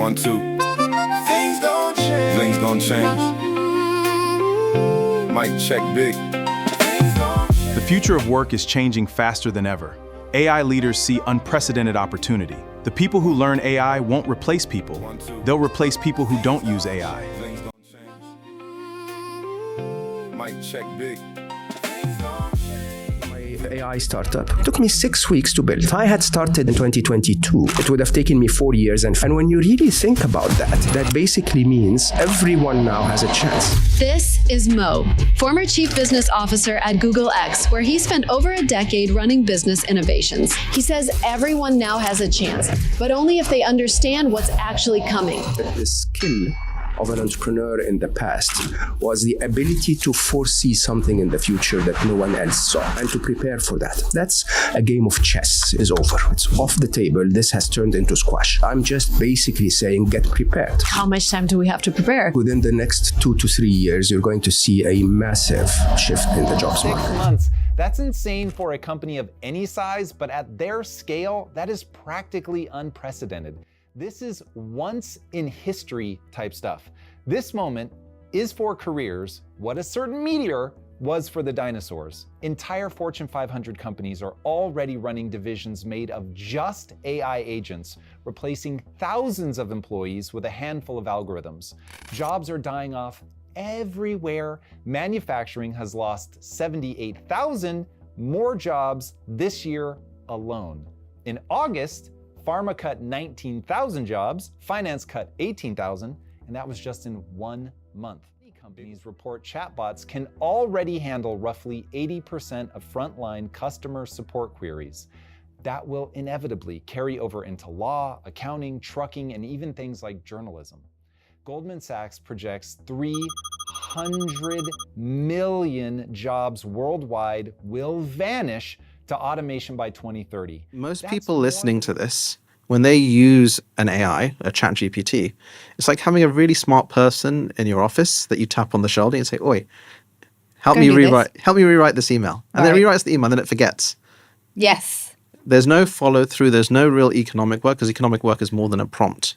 1, 2. Things don't change. Things don't change. Mic check big. The future of work is changing faster than ever. AI leaders see unprecedented opportunity. The people who learn AI won't replace people. They'll replace people who don't use AI. Things don't change. Mic check big. AI startup. It took me 6 weeks to build. If I had started in 2022, it would have taken me 4 years. And when you really think about that, that basically means everyone now has a chance. This is Mo, former chief business officer at Google X, where he spent over a decade running business innovations. He says everyone now has a chance, but only if they understand what's actually coming. The skill of an entrepreneur in the past was the ability to foresee something in the future that no one else saw and to prepare for that. That's a game of chess is over. It's off the table. This has turned into squash. I'm just basically saying get prepared. How much time do we have to prepare? Within the next 2 to 3 years, you're going to see a massive shift in the jobs market. 6 months. That's insane for a company of any size, but at their scale, that is practically unprecedented. This is once in history type stuff. This moment is for careers what a certain meteor was for the dinosaurs. Entire Fortune 500 companies are already running divisions made of just AI agents, replacing thousands of employees with a handful of algorithms. Jobs are dying off everywhere. Manufacturing has lost 78,000 more jobs this year alone. In August, Pharma cut 19,000 jobs, finance cut 18,000, and that was just in 1 month. Many companies report chatbots can already handle roughly 80% of frontline customer support queries. That will inevitably carry over into law, accounting, trucking, and even things like journalism. Goldman Sachs projects 300 million jobs worldwide will vanish to automation by 2030. Most people listening to this, when they use an AI, a ChatGPT, it's like having a really smart person in your office that you tap on the shoulder and say, "Oi, help me rewrite this email." And then it rewrites the email and then it forgets. Yes. There's no follow through. There's no real economic work because economic work is more than a prompt.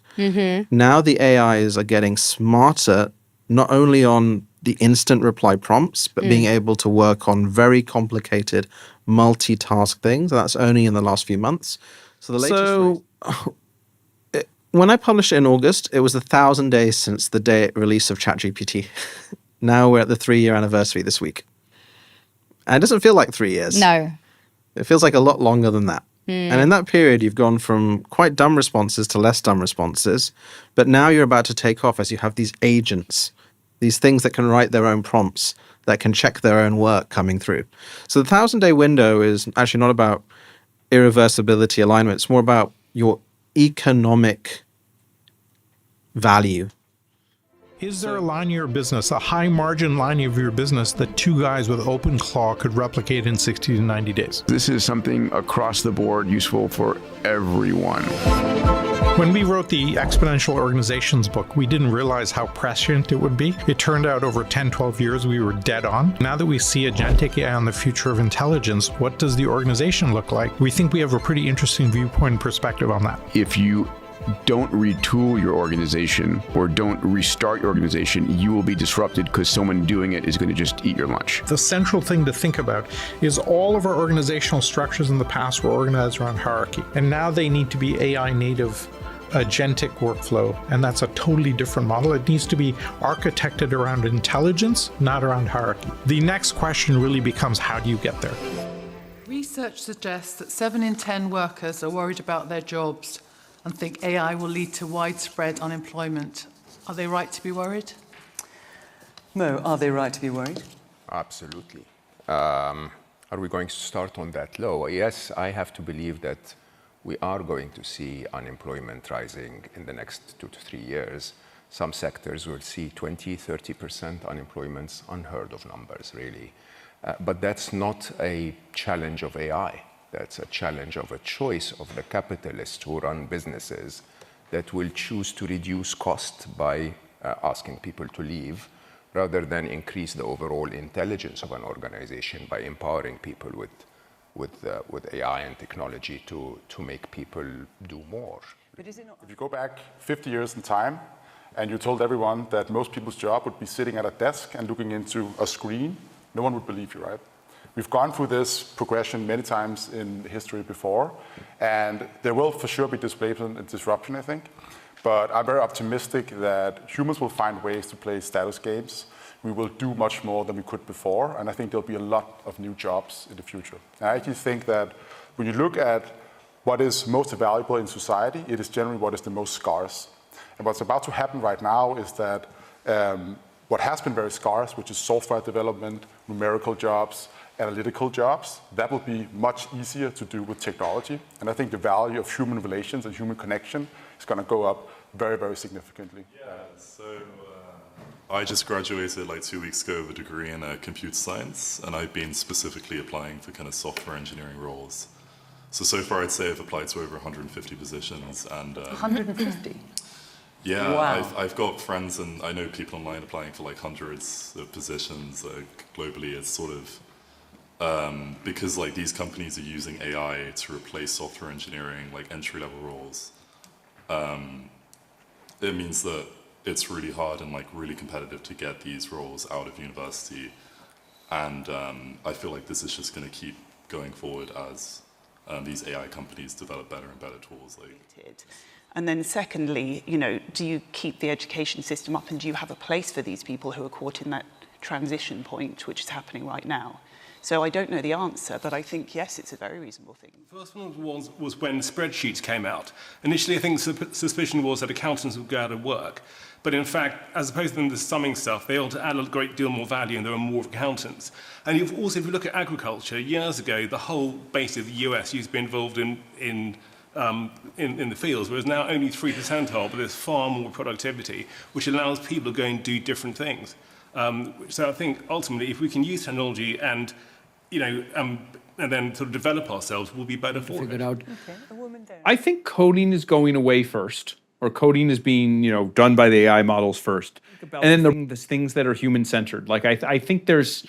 Now the AIs are getting smarter, not only on the instant reply prompts, but being able to work on very complicated multitask things. That's only in the last few months. So the latest when I published it in August, it was 1,000 days since the day release of ChatGPT. Now we're at the 3-year anniversary this week. And it doesn't feel like 3 years. No. It feels like a lot longer than that. And in that period, you've gone from quite dumb responses to less dumb responses. But now you're about to take off as you have these agents, these things that can write their own prompts, that can check their own work coming through. So the 1,000-day window is actually not about irreversibility alignment. It's more about your economic value. Is there a line of your business, a high margin line of your business that 2 guys with OpenClaw could replicate in 60 to 90 days? This is something across the board useful for everyone. When we wrote the Exponential Organizations book, we didn't realize how prescient it would be. It turned out over 10, 12 years, we were dead on. Now that we see agentic AI on the future of intelligence, what does the organization look like? We think we have a pretty interesting viewpoint and perspective on that. If you don't retool your organization or don't restart your organization, you will be disrupted because someone doing it is going to just eat your lunch. The central thing to think about is all of our organizational structures in the past were organized around hierarchy, and now they need to be AI native agentic workflow, and that's a totally different model. It needs to be architected around intelligence, not around hierarchy. The next question really becomes, how do you get there? Research suggests that 7 in 10 workers are worried about their jobs and think AI will lead to widespread unemployment. Are they right to be worried? Mo, are they right to be worried? Absolutely. Are we going to start on that low? Yes, I have to believe that we are going to see unemployment rising in the next 2 to 3 years. Some sectors will see 20, 30% unemployment, unheard of numbers, really. But that's not a challenge of AI. That's a challenge of a choice of the capitalists who run businesses that will choose to reduce cost by asking people to leave rather than increase the overall intelligence of an organization by empowering people with with AI and technology to make people do more. But is it not? If you go back 50 years in time and you told everyone that most people's job would be sitting at a desk and looking into a screen, no one would believe you, right? We've gone through this progression many times in history before, and there will for sure be displacement and disruption, I think. But I'm very optimistic that humans will find ways to play status games. We will do much more than we could before, and I think there'll be a lot of new jobs in the future. And I actually think that when you look at what is most valuable in society, it is generally what is the most scarce. And what's about to happen right now is that what has been very scarce, which is software development, numerical jobs, analytical jobs, that will be much easier to do with technology. And I think the value of human relations and human connection is going to go up very, very significantly. Yeah, so I just graduated like 2 weeks ago with a degree in computer science, and I've been specifically applying for kind of software engineering roles. So far I'd say I've applied to over 150 positions. And 150? Yeah, wow. I've got friends and I know people online applying for like hundreds of positions globally. It's sort of, because like these companies are using AI to replace software engineering, like entry-level roles. It means that it's really hard and like really competitive to get these roles out of university. And I feel like this is just going to keep going forward as these AI companies develop better and better tools. And then secondly, you know, do you keep the education system up, and do you have a place for these people who are caught in that transition point, which is happening right now? So I don't know the answer, but I think, yes, it's a very reasonable thing. The first one was when spreadsheets came out. Initially, I think suspicion was that accountants would go out of work. But in fact, as opposed to them just summing stuff, they ought to add a great deal more value, and there are more accountants. And if you look at agriculture, years ago, the whole base of the US used to be involved in the fields, whereas now only 3% are, but there's far more productivity, which allows people to go and do different things. So I think ultimately, if we can use technology and, you know, and then sort of develop ourselves, we'll be better for it. Okay, a woman there. I think coding is going away first, or coding is being, you know, done by the AI models first, and then the things that are human-centered. Like I think there's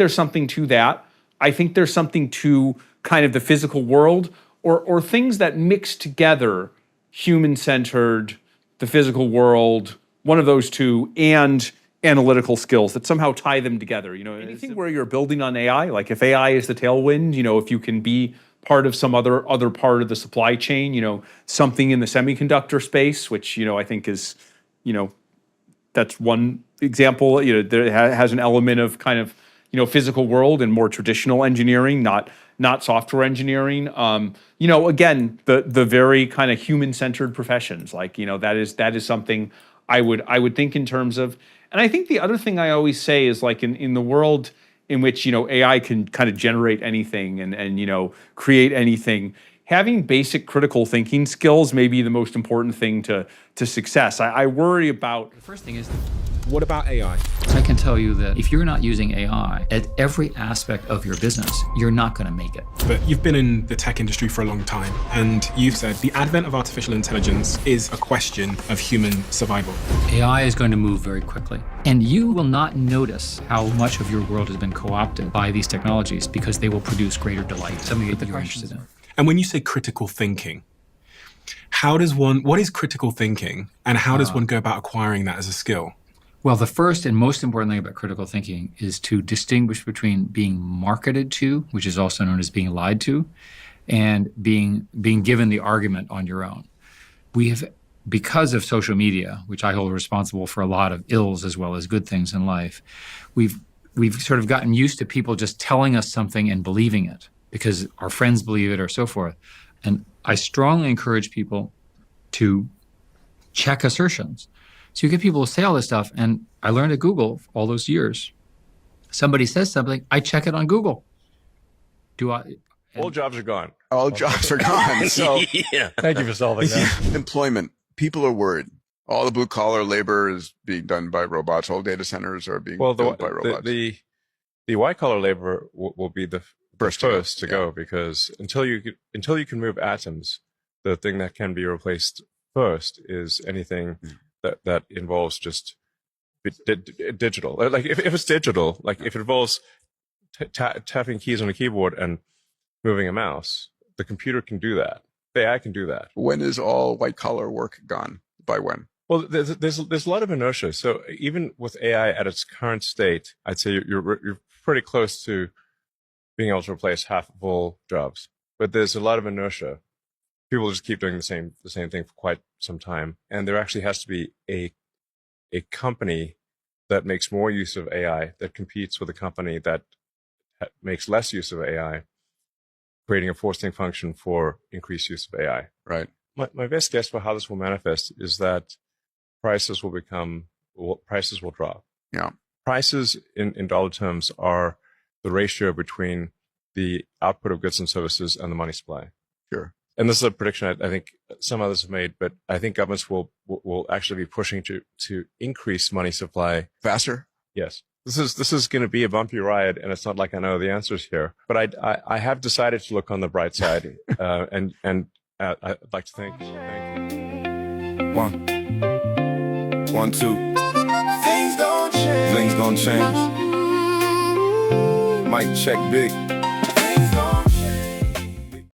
something to that. I think there's something to kind of the physical world, or things that mix together human-centered, the physical world, one of those two, and analytical skills that somehow tie them together. You know, anything where you're building on AI, like if AI is the tailwind, you know, if you can be part of some other part of the supply chain, you know, something in the semiconductor space, which, you know, I think is, you know, that's one example. You know, there has an element of kind of, you know, physical world and more traditional engineering, not software engineering. You know, again, the very kind of human-centered professions, like, you know, that is something I would think in terms of. And I think the other thing I always say is, like, in the world in which, you know, AI can kind of generate anything and you know, create anything, having basic critical thinking skills may be the most important thing to success. I worry about. The first thing is, what about AI? I can tell you that if you're not using AI at every aspect of your business, you're not going to make it. But you've been in the tech industry for a long time, and you've said the advent of artificial intelligence is a question of human survival. AI is going to move very quickly, and you will not notice how much of your world has been co-opted by these technologies because they will produce greater delight, something that you're interested in. And when you say critical thinking, what is critical thinking, and how does one go about acquiring that as a skill? Well, the first and most important thing about critical thinking is to distinguish between being marketed to, which is also known as being lied to, and being given the argument on your own. We have, because of social media, which I hold responsible for a lot of ills as well as good things in life, we've sort of gotten used to people just telling us something and believing it because our friends believe it or so forth. And I strongly encourage people to check assertions. So you get people to say all this stuff, and I learned at Google all those years. Somebody says something, I check it on Google. All jobs are gone. All jobs are gone. So yeah. Thank you for solving that. Employment. People are worried. All the blue collar labor is being done by robots. All data centers are being built by robots. The white collar labor will be the first to go, because until you can move atoms, the thing that can be replaced first is anything that involves just digital. Like if it's digital, like if it involves tapping keys on a keyboard and moving a mouse. The computer can do that. The AI can do that. When is all white collar work gone? By when? Well, there's a lot of inertia. So even with AI at its current state, I'd say you're pretty close to being able to replace half of all jobs. But there's a lot of inertia. People just keep doing the same thing for quite some time, and there actually has to be a company that makes more use of AI that competes with a company that makes less use of AI, creating a forcing function for increased use of AI. Right. My best guess for how this will manifest is that prices will drop. Yeah. Prices in dollar terms are the ratio between the output of goods and services and the money supply. Sure. And this is a prediction I think some others have made, but I think governments will actually be pushing to increase money supply faster. Yes. This is going to be a bumpy ride, and it's not like I know the answers here. But I have decided to look on the bright side, and I'd like to thank you. 1, 2. Things don't change. Things don't change. Mic check big.